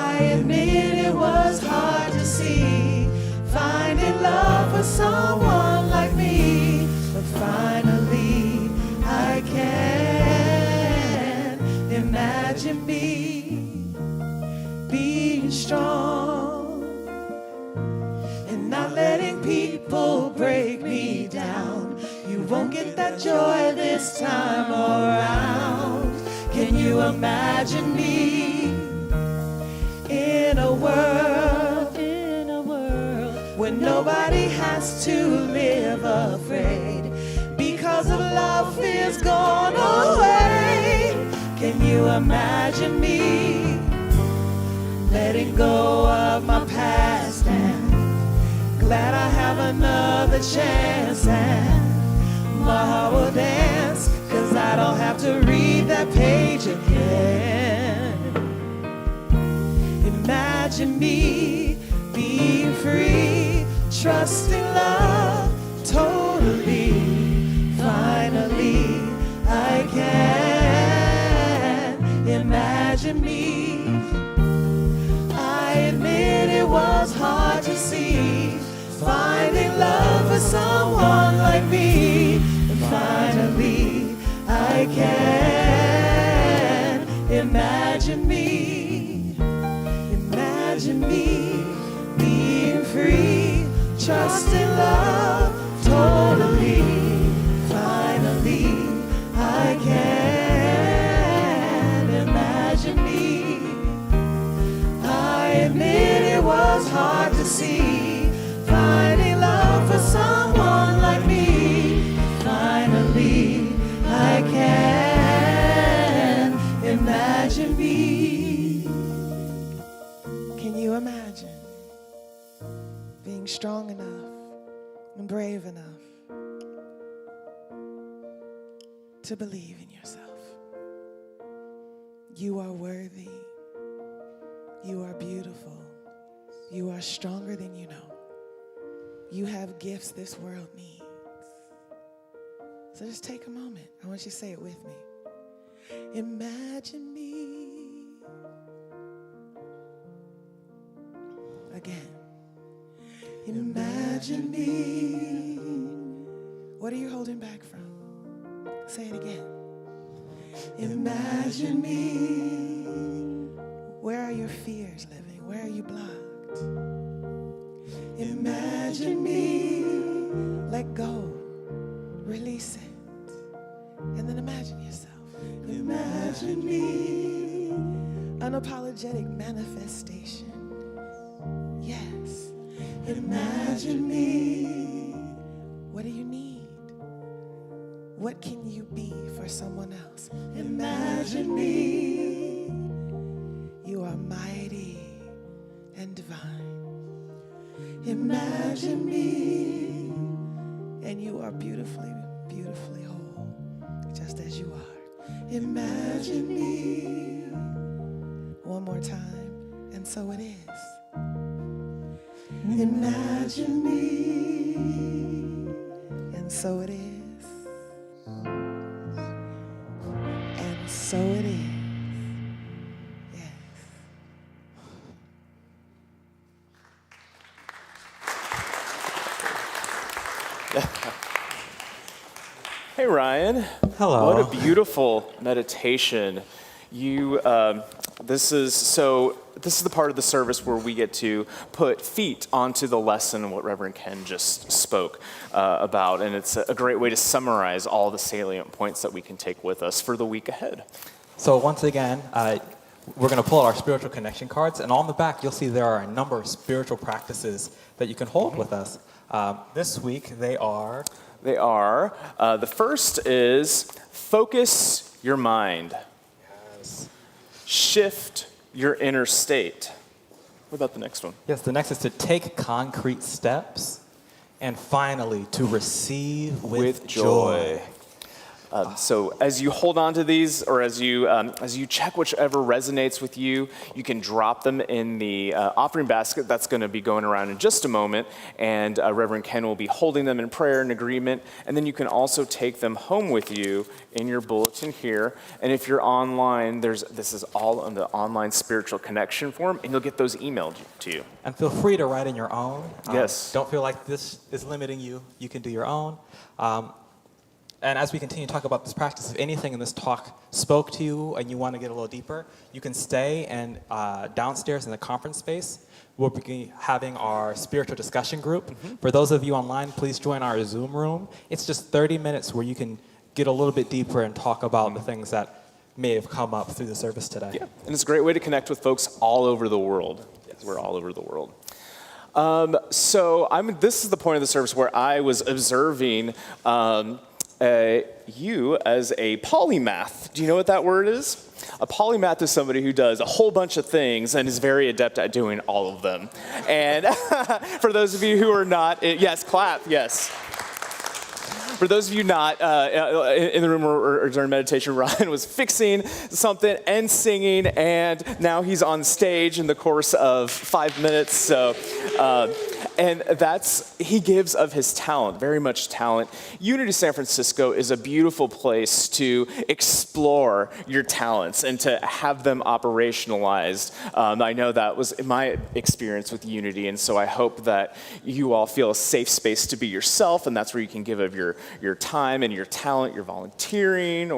I admit it was hard to see, finding love for someone like me, but finally I can imagine me being strong and not letting people break me down. You won't get that joy this time around. Can you imagine me in a world where nobody has to live afraid because of love fears gone away? Can you imagine me letting go of my past and glad I have another chance, and my heart will dance 'cause I don't have to read that page again. Imagine me being free, trusting love totally. Finally, I can imagine me. I admit it was hard to see, finding love for someone like me. And finally, I can imagine me. Imagine me being free, trusting love totally. Finally, I can imagine me. I admit it was hard to see, finding love for someone like me. Finally, I can imagine me. Can you imagine being strong enough and brave enough to believe in yourself? You are worthy. You are beautiful. You are stronger than you know. You have gifts this world needs. So just take a moment. I want you to say it with me. Imagine me. Again. Imagine me. What are you holding back from? Say it again. Imagine me. Where are your fears living? Where are you blocked? Imagine me. Let go. Release it. And then imagine yourself. Imagine me. Unapologetic manifestation. Yes. Imagine me. What do you need? What can you be for someone else? Imagine me. You are mighty and divine. Imagine me. And you are beautifully, beautifully whole, just as you are. Imagine me. One more time. so it is. Imagine me, and so it is. And so it is. Yes. Hey, Ryan. Hello. What a beautiful meditation. This is the part of the service where we get to put feet onto the lesson, what Reverend Ken just spoke about, and it's a great way to summarize all the salient points that we can take with us for the week ahead. So once again, we're going to pull out our spiritual connection cards, and on the back you'll see there are a number of spiritual practices that you can hold with us. This week they are... The first is focus your mind. Yes. Shift your inner state. What about the next one? Yes, the next is to take concrete steps. And finally, to receive with joy. So as you hold on to these, or as you check whichever resonates with you, you can drop them in the offering basket that's going to be going around in just a moment, and Reverend Ken will be holding them in prayer and agreement, and then you can also take them home with you in your bulletin here. And if you're online, this is all on the online spiritual connection form, and you'll get those emailed to you. And feel free to write in your own. Yes. Don't feel like this is limiting you. You can do your own. And as we continue to talk about this practice, if anything in this talk spoke to you and you want to get a little deeper, you can stay and downstairs in the conference space. We'll be having our spiritual discussion group. Mm-hmm. For those of you online, please join our Zoom room. It's just 30 minutes where you can get a little bit deeper and talk about the things that may have come up through the service today. Yeah, and it's a great way to connect with folks all over the world. Yes. We're all over the world. This is the point of the service where I was observing you as a polymath. Do you know what that word is? A polymath is somebody who does a whole bunch of things and is very adept at doing all of them. And for those of you who are not, yes, clap, yes. For those of you not in the room or during meditation, Ryan was fixing something and singing, and now he's on stage in the course of 5 minutes. So, and he gives of his talent, very much talent. Unity San Francisco is a beautiful place to explore your talents and to have them operationalized. I know that was my experience with Unity, and so I hope that you all feel a safe space to be yourself, and that's where you can give of your time and your talent, your volunteering,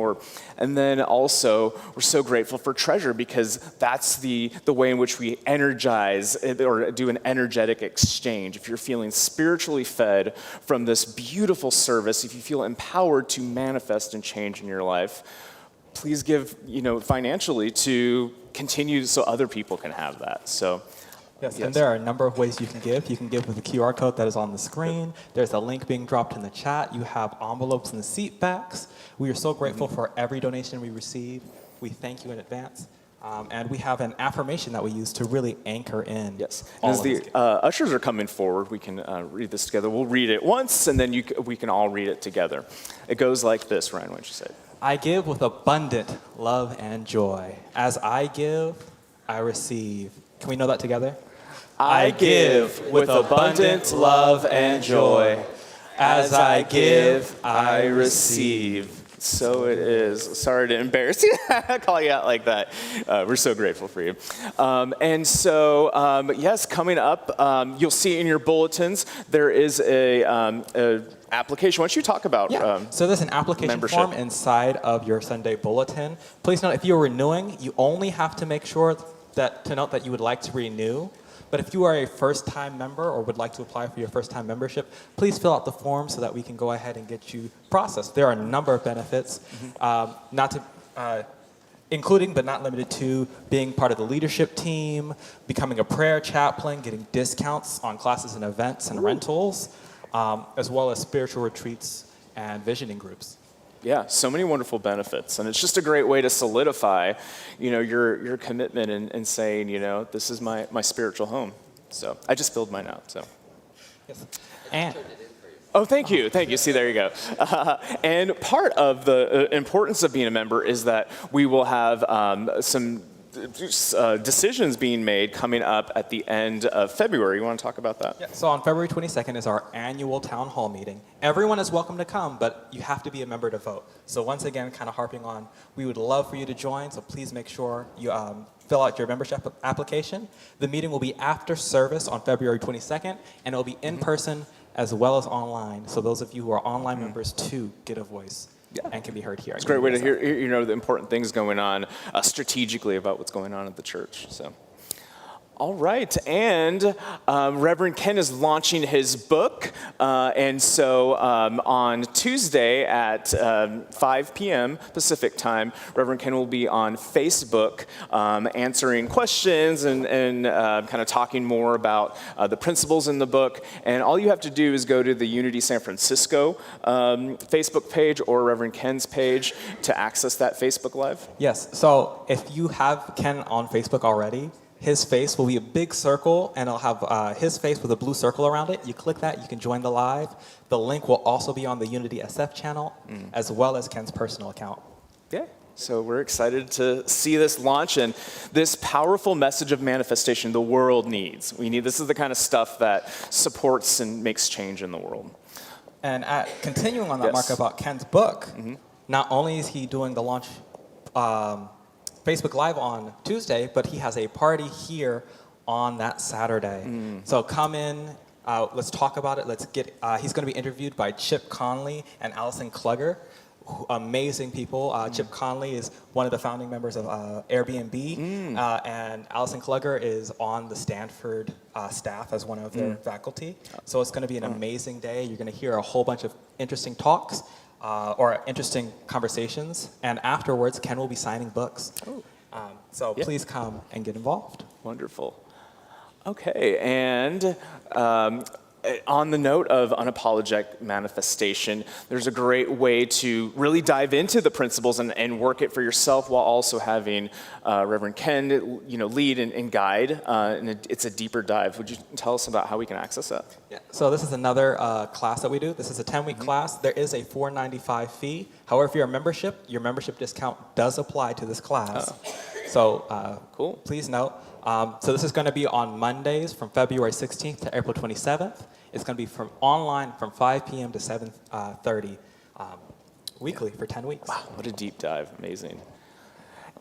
and then also we're so grateful for Treasure because that's the way in which we energize or do an energetic exchange. If you're feeling spiritually fed from this beautiful service, if you feel empowered to manifest and change in your life, please give, financially to continue so other people can have that. So. Yes, and there are a number of ways you can give. You can give with the QR code that is on the screen. There's a link being dropped in the chat. You have envelopes in the seat backs. We are so grateful for every donation we receive. We thank you in advance. And we have an affirmation that we use to really anchor in. Yes, and as the ushers are coming forward, we can read this together. We'll read it once, and then we can all read it together. It goes like this, Ryan, why don't you say it? I give with abundant love and joy. As I give, I receive. Can we know that together? I give with abundant love and joy. As I give, I receive. So it is. Sorry to embarrass you, call you out like that. We're so grateful for you. Yes, coming up, you'll see in your bulletins, there is a application. Why don't you talk about so there's an application membership form inside of your Sunday bulletin. Please note, if you're renewing, you only have to make sure to note that you would like to renew. But if you are a first-time member or would like to apply for your first-time membership, please fill out the form so that we can go ahead and get you processed. There are a number of benefits, including but not limited to being part of the leadership team, becoming a prayer chaplain, getting discounts on classes and events and rentals, as well as spiritual retreats and visioning groups. Yeah, so many wonderful benefits, and it's just a great way to solidify, your commitment and saying, this is my spiritual home. So I just filled mine out. So. Yes. And. Oh, thank you. See, there you go. And part of the importance of being a member is that we will have some decisions being made coming up at the end of February. You want to talk about that? Yeah, so on February 22nd is our annual town hall meeting. Everyone is welcome to come, but you have to be a member to vote. So once again, kind of harping on, we would love for you to join, so please make sure you fill out your membership application. The meeting will be after service on February 22nd, and it will be in person as well as online. So those of you who are online members too get a voice. Yeah. And can be heard here. It's a great way to hear, the important things going on strategically about what's going on at the church. So, all right, and Reverend Ken is launching his book, and so on Tuesday at 5 p.m. Pacific time, Reverend Ken will be on Facebook answering questions and kind of talking more about the principles in the book. And all you have to do is go to the Unity San Francisco Facebook page or Reverend Ken's page to access that Facebook Live. Yes, so if you have Ken on Facebook already, his face will be a big circle, and it'll have his face with a blue circle around it. You click that, you can join the live. The link will also be on the Unity SF channel, as well as Ken's personal account. Yeah, so we're excited to see this launch and this powerful message of manifestation the world needs. This is the kind of stuff that supports and makes change in the world. And continuing on that, Mark, about Ken's book, not only is he doing the launch Facebook Live on Tuesday, but he has a party here on that Saturday. So come in, let's talk about it. He's going to be interviewed by Chip Conley and Allison Klugger, amazing people. Chip Conley is one of the founding members of Airbnb, and Allison Klugger is on the Stanford staff as one of their faculty. So it's going to be an amazing day. You're going to hear a whole bunch of interesting talks. Or interesting conversations, and afterwards, Ken will be signing books. So please come and get involved. Wonderful. Okay, and on the note of unapologetic manifestation, there's a great way to really dive into the principles and work it for yourself while also having Reverend Ken, lead and guide. And it's a deeper dive. Would you tell us about how we can access that? Yeah. So this is another class that we do. This is a 10-week class. There is a $4.95 fee. However, if you're a membership, your membership discount does apply to this class. So cool. Please note. So this is going to be on Mondays from February 16th to April 27th. It's going to be online from 5 p.m. to 7:30 weekly for 10 weeks. Wow, what a deep dive. Amazing.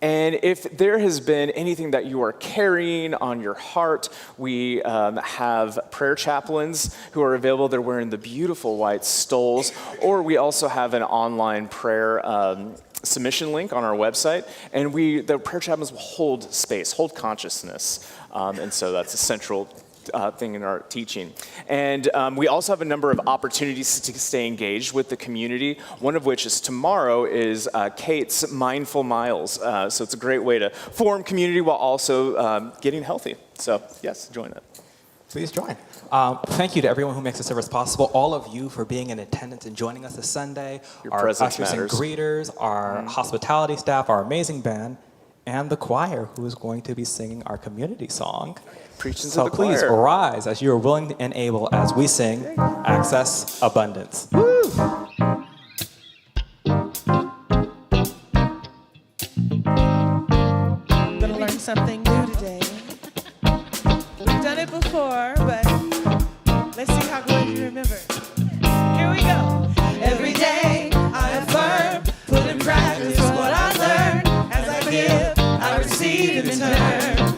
And if there has been anything that you are carrying on your heart, we have prayer chaplains who are available. They're wearing the beautiful white stoles. Or we also have an online prayer submission link on our website. And the prayer chaplains will hold space, hold consciousness. And so that's a central thing in our teaching. And we also have a number of opportunities to stay engaged with the community, one of which is tomorrow is Kate's Mindful Miles. So it's a great way to form community while also getting healthy. So yes, join it. Please join. Thank you to everyone who makes this service possible, all of you for being in attendance and joining us this Sunday, Your our presence ushers matters. and greeters, our hospitality staff, our amazing band, and the choir who is going to be singing our community song. Preaching So to the please choir. rise as you are willing and able as we sing Access Abundance. I'm gonna learn something new today. We've done it before, but let's see how good you remember. Here we go. Every day I affirm, put in practice what I learn. As I give, I receive in return.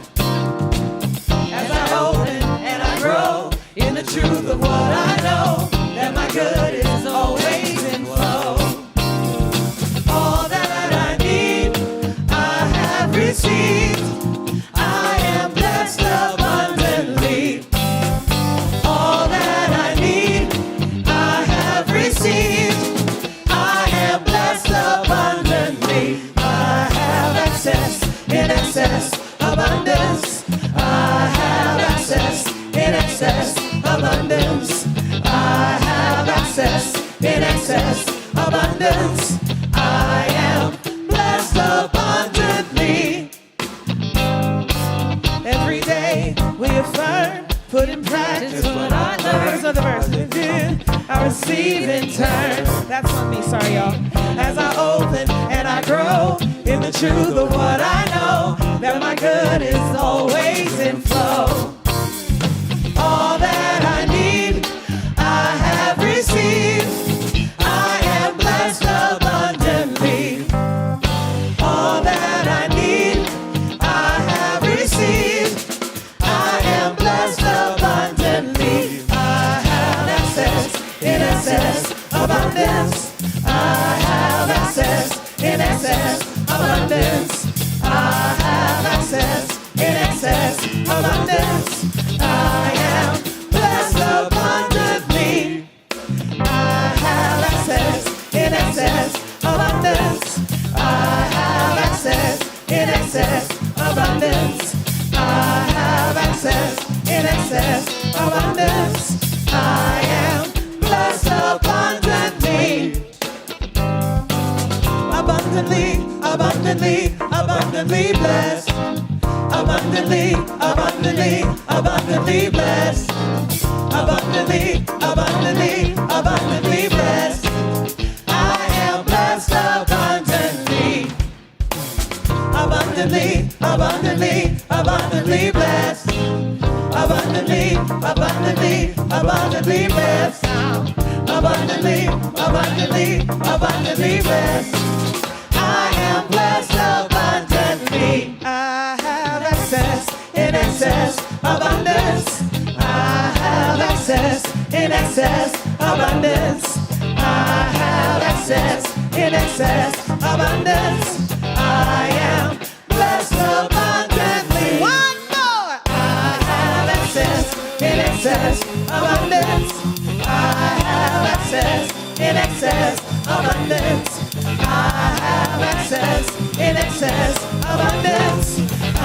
As I open and I grow in the truth of what I know, that my good is always in flow. All that I need, I have received. I am blessed abundantly. All that I need, I have received. I am blessed abundantly. I have access in excess abundance. I have access in excess abundance. I have access in excess abundance. I am blessed abundantly. Every day we affirm, put in practice what I learned. So the verse we did, I receive in turn. That's on me, sorry y'all. As I open and I grow in the truth of what I know, that my good is always in flow. All that I need, I have received. I am blessed abundantly. All that I need, I have received. I am blessed abundantly. I have access in excess, abundance. I have access in excess, abundance. I have access in excess, abundance. I am blessed abundantly. I have access in excess, abundance. I have access in excess, abundance. I have access in excess, abundance. I am blessed abundantly. Abundantly, abundantly, abundantly blessed. Abundantly, abundantly, abundantly blessed. Abundantly, abundantly, abundantly blessed. I am blessed abundantly. Abundantly, abundantly, abundantly blessed. Abundantly, abundantly, abundantly blessed. Abundantly, abundantly, abundantly blessed. I am blessed abundantly. I have access in excess, abundance. I have access in excess, abundance. I have access in excess, abundance. I am blessed abundantly. One more. I have access in excess, abundance. I have access in excess, abundance. I have access in excess, abundance. I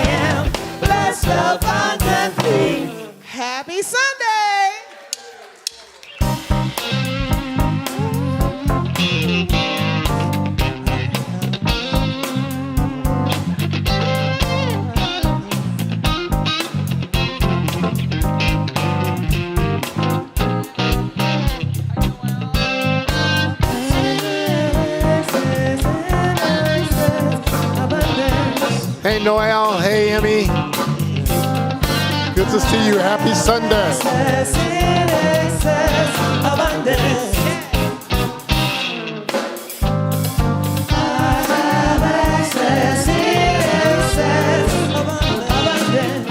am blessed abundantly. Happy Sunday! Hey, Noel. Hey, Emmy. Good to see you. Happy Sunday. Excess in excess, abundance. I have access in excess, abundance.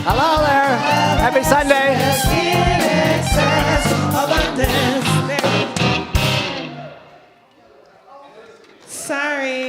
Hello there. Happy Sunday. Excess in excess, abundance. Sorry.